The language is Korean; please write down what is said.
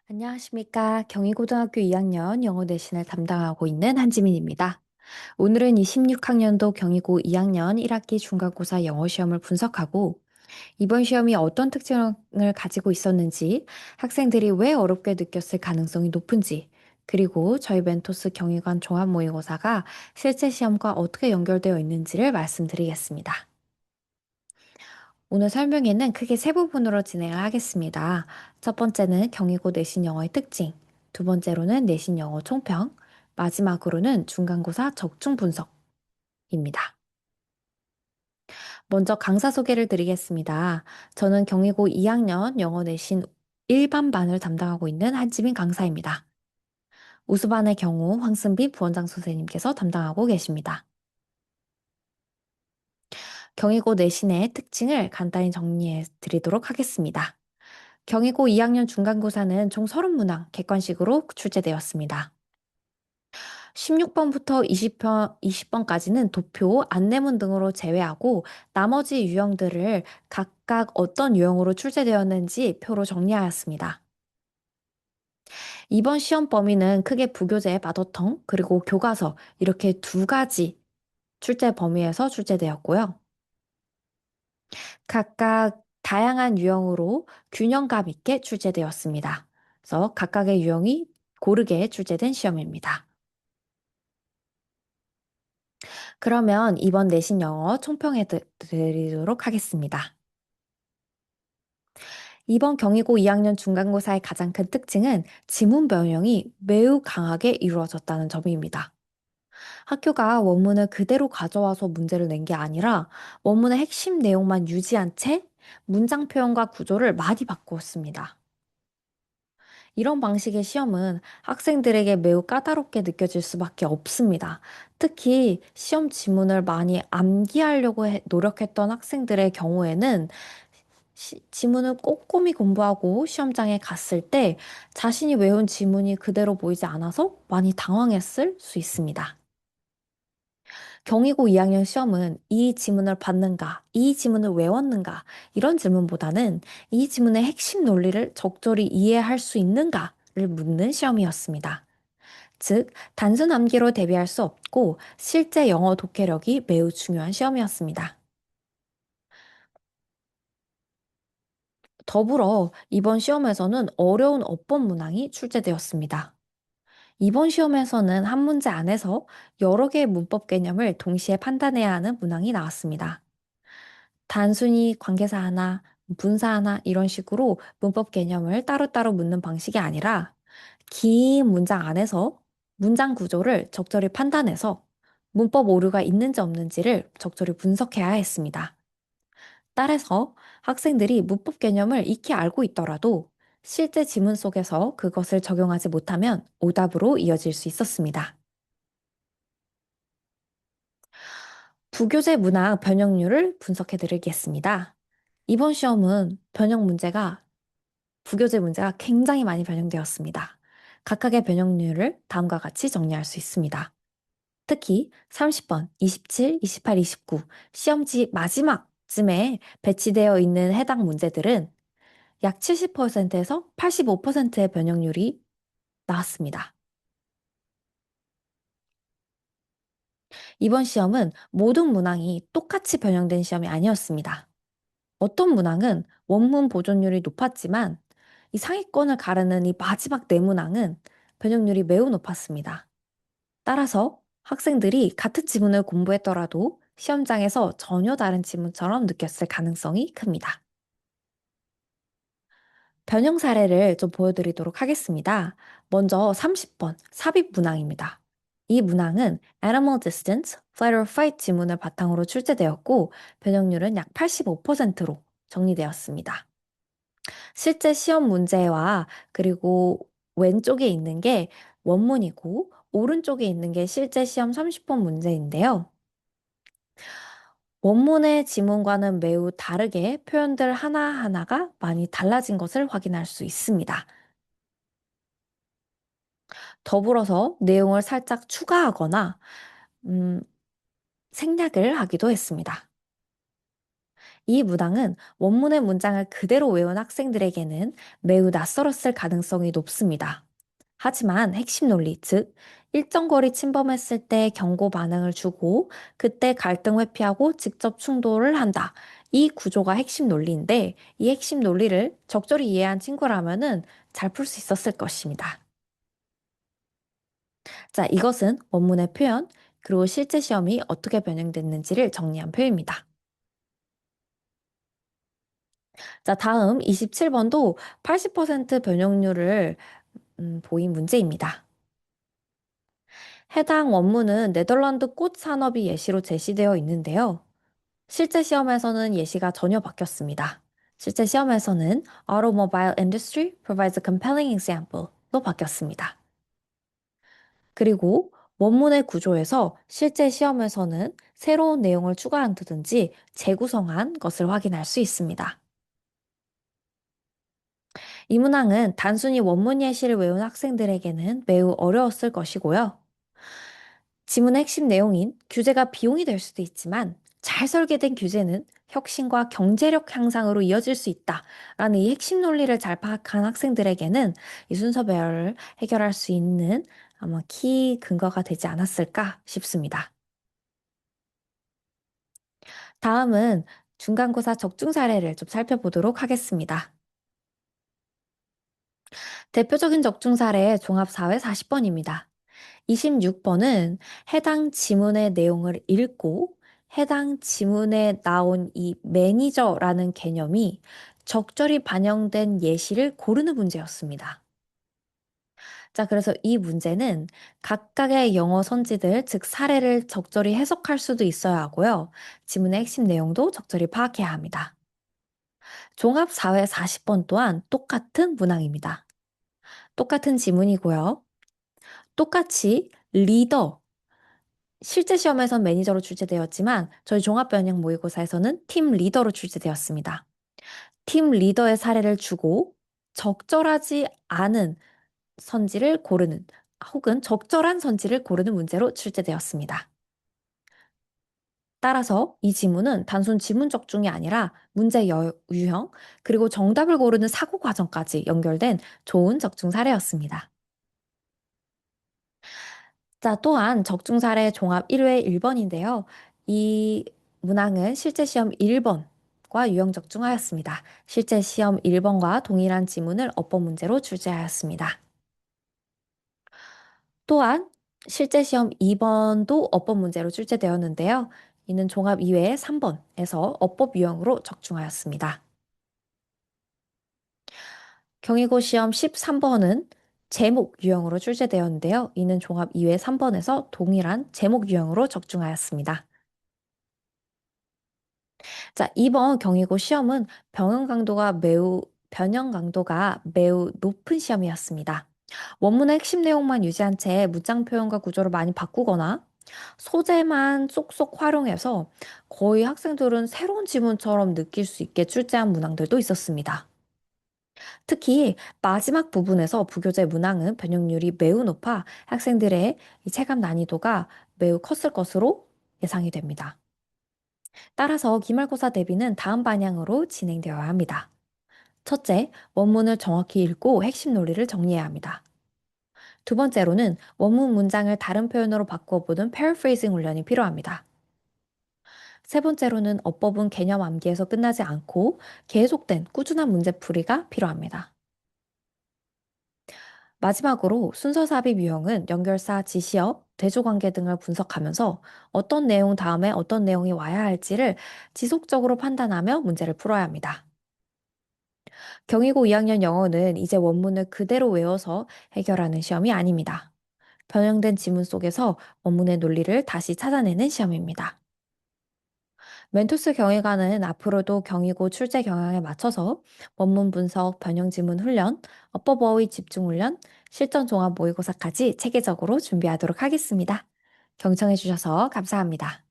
안녕하십니까. 경희고등학교 2학년 영어 내신을 담당하고 있는 한지민입니다. 오늘은 26학년도 경희고 2학년 1학기 중간고사 영어 시험을 분석하고 이번 시험이 어떤 특징을 가지고 있었는지, 학생들이 왜 어렵게 느꼈을 가능성이 높은지, 그리고 저희 멘토스 경희관 종합 모의고사가 실제 시험과 어떻게 연결되어 있는지를 말씀드리겠습니다. 오늘 설명에는 크게 세 부분으로 진행을 하겠습니다. 첫 번째는 경희고 내신 영어의 특징, 두 번째로는 내신 영어 총평, 마지막으로는 중간고사 적중 분석입니다. 먼저 강사 소개를 드리겠습니다. 저는 경희고 2학년 영어 내신 일반반을 담당하고 있는 한지민 강사입니다. 우수반의 경우 황승비 부원장 선생님께서 담당하고 계십니다. 경희고 내신의 특징을 간단히 정리해 드리도록 하겠습니다. 경희고 2학년 중간고사는 총 30문항 객관식으로 출제되었습니다. 16번부터 20번까지는 도표, 안내문 등으로 제외하고 나머지 유형들을 각각 어떤 유형으로 출제되었는지 표로 정리하였습니다. 이번 시험 범위는 크게 부교재, 마더텅, 그리고 교과서 이렇게 두 가지 출제 범위에서 출제되었고요. 각각 다양한 유형으로 균형감 있게 출제되었습니다. 그래서 각각의 유형이 고르게 출제된 시험입니다. 그러면 이번 내신 영어 총평해 드리도록 하겠습니다. 이번 경희고 2학년 중간고사의 가장 큰 특징은 지문 변형이 매우 강하게 이루어졌다는 점입니다. 학교가 원문을 그대로 가져와서 문제를 낸 게 아니라 원문의 핵심 내용만 유지한 채 문장 표현과 구조를 많이 바꾸었습니다. 이런 방식의 시험은 학생들에게 매우 까다롭게 느껴질 수밖에 없습니다. 특히 시험 지문을 많이 암기하려고 노력했던 학생들의 경우에는 지문을 꼼꼼히 공부하고 시험장에 갔을 때 자신이 외운 지문이 그대로 보이지 않아서 많이 당황했을 수 있습니다. 경희고 2학년 시험은 이 지문을 봤는가, 이 지문을 외웠는가, 이런 질문보다는 이 지문의 핵심 논리를 적절히 이해할 수 있는가를 묻는 시험이었습니다. 즉, 단순 암기로 대비할 수 없고 실제 영어 독해력이 매우 중요한 시험이었습니다. 더불어 이번 시험에서는 어려운 어법 문항이 출제되었습니다. 이번 시험에서는 한 문제 안에서 여러 개의 문법 개념을 동시에 판단해야 하는 문항이 나왔습니다. 단순히 관계사 하나, 분사 하나 이런 식으로 문법 개념을 따로따로 묻는 방식이 아니라 긴 문장 안에서 문장 구조를 적절히 판단해서 문법 오류가 있는지 없는지를 적절히 분석해야 했습니다. 따라서 학생들이 문법 개념을 익히 알고 있더라도 실제 지문 속에서 그것을 적용하지 못하면 오답으로 이어질 수 있었습니다. 부교재 문항 변형률을 분석해 드리겠습니다. 이번 시험은 변형 문제가 부교재 문제가 굉장히 많이 변형되었습니다. 각각의 변형률을 다음과 같이 정리할 수 있습니다. 특히 30번, 27, 28, 29 시험지 마지막쯤에 배치되어 있는 해당 문제들은 약 70%에서 85%의 변형률이 나왔습니다. 이번 시험은 모든 문항이 똑같이 변형된 시험이 아니었습니다. 어떤 문항은 원문 보존율이 높았지만 이 상위권을 가르는 이 마지막 네 문항은 변형률이 매우 높았습니다. 따라서 학생들이 같은 지문을 공부했더라도 시험장에서 전혀 다른 지문처럼 느꼈을 가능성이 큽니다. 변형 사례를 좀 보여드리도록 하겠습니다. 먼저 30번 삽입 문항입니다. 이 문항은 Animal Distance, Flight or Fight 지문을 바탕으로 출제되었고 변형률은 약 85%로 정리되었습니다. 실제 시험 문제와 그리고 왼쪽에 있는 게 원문이고 오른쪽에 있는 게 실제 시험 30번 문제인데요. 원문의 지문과는 매우 다르게 표현들 하나하나가 많이 달라진 것을 확인할 수 있습니다. 더불어서 내용을 살짝 추가하거나 음, 생략을 하기도 했습니다. 이 문항은 원문의 문장을 그대로 외운 학생들에게는 매우 낯설었을 가능성이 높습니다. 하지만 핵심 논리, 즉, 일정 거리 침범했을 때 경고 반응을 주고 그때 갈등 회피하고 직접 충돌을 한다. 이 구조가 핵심 논리인데 이 핵심 논리를 적절히 이해한 친구라면은 잘 풀 수 있었을 것입니다. 자, 이것은 원문의 표현, 그리고 실제 시험이 어떻게 변형됐는지를 정리한 표입니다. 자, 다음 27번도 80% 변형률을 보인 문제입니다. 해당 원문은 네덜란드 꽃 산업이 예시로 제시되어 있는데요. 실제 시험에서는 예시가 전혀 바뀌었습니다. 실제 시험에서는 Automobile industry provides a compelling example로 바뀌었습니다. 그리고 원문의 구조에서 실제 시험에서는 새로운 내용을 추가한다든지 재구성한 것을 확인할 수 있습니다. 이 문항은 단순히 원문 예시를 외운 학생들에게는 매우 어려웠을 것이고요. 지문의 핵심 내용인 규제가 비용이 될 수도 있지만 잘 설계된 규제는 혁신과 경제력 향상으로 이어질 수 있다라는 이 핵심 논리를 잘 파악한 학생들에게는 이 순서 배열을 해결할 수 있는 아마 키 근거가 되지 않았을까 싶습니다. 다음은 중간고사 적중 사례를 좀 살펴보도록 하겠습니다. 대표적인 적중 사례 종합사회 40번입니다. 26번은 해당 지문의 내용을 읽고 해당 지문에 나온 이 매니저라는 개념이 적절히 반영된 예시를 고르는 문제였습니다. 자, 그래서 이 문제는 각각의 영어 선지들, 즉 사례를 적절히 해석할 수도 있어야 하고요. 지문의 핵심 내용도 적절히 파악해야 합니다. 종합사회 40번 또한 똑같은 문항입니다. 똑같은 지문이고요. 똑같이 리더, 실제 시험에선 매니저로 출제되었지만 저희 종합변형 모의고사에서는 팀 리더로 출제되었습니다. 팀 리더의 사례를 주고 적절하지 않은 선지를 고르는 혹은 적절한 선지를 고르는 문제로 출제되었습니다. 따라서 이 지문은 단순 지문 적중이 아니라 문제 유형 그리고 정답을 고르는 사고 과정까지 연결된 좋은 적중 사례였습니다. 자, 또한 적중 사례 종합 1회 1번인데요. 이 문항은 실제 시험 1번과 유형 적중하였습니다. 실제 시험 1번과 동일한 지문을 어법 문제로 출제하였습니다. 또한 실제 시험 2번도 어법 문제로 출제되었는데요. 이는 종합 2회 3번에서 어법 유형으로 적중하였습니다. 경희고 시험 13번은 제목 유형으로 출제되었는데요. 이는 종합 2회 3번에서 동일한 제목 유형으로 적중하였습니다. 자, 이번 경희고 시험은 변형 강도가 매우 높은 시험이었습니다. 원문의 핵심 내용만 유지한 채 문장 표현과 구조를 많이 바꾸거나 소재만 쏙쏙 활용해서 거의 학생들은 새로운 지문처럼 느낄 수 있게 출제한 문항들도 있었습니다. 특히 마지막 부분에서 부교재 문항은 변형률이 매우 높아 학생들의 이 체감 난이도가 매우 컸을 것으로 예상이 됩니다. 따라서 기말고사 대비는 다음 방향으로 진행되어야 합니다. 첫째, 원문을 정확히 읽고 핵심 논리를 정리해야 합니다. 두 번째로는 원문 문장을 다른 표현으로 바꿔보는 paraphrasing 훈련이 필요합니다. 세 번째로는 어법은 개념 암기에서 끝나지 않고 계속된 꾸준한 문제풀이가 필요합니다. 마지막으로 순서 삽입 유형은 연결사, 지시어, 대조관계 등을 분석하면서 어떤 내용 다음에 어떤 내용이 와야 할지를 지속적으로 판단하며 문제를 풀어야 합니다. 경희고 2학년 영어는 이제 원문을 그대로 외워서 해결하는 시험이 아닙니다. 변형된 지문 속에서 원문의 논리를 다시 찾아내는 시험입니다. 멘토스 경희관은 앞으로도 경희고 출제 경향에 맞춰서 원문 분석, 변형 지문 훈련, 어법 어휘 집중 훈련, 실전 종합 모의고사까지 체계적으로 준비하도록 하겠습니다. 경청해 주셔서 감사합니다.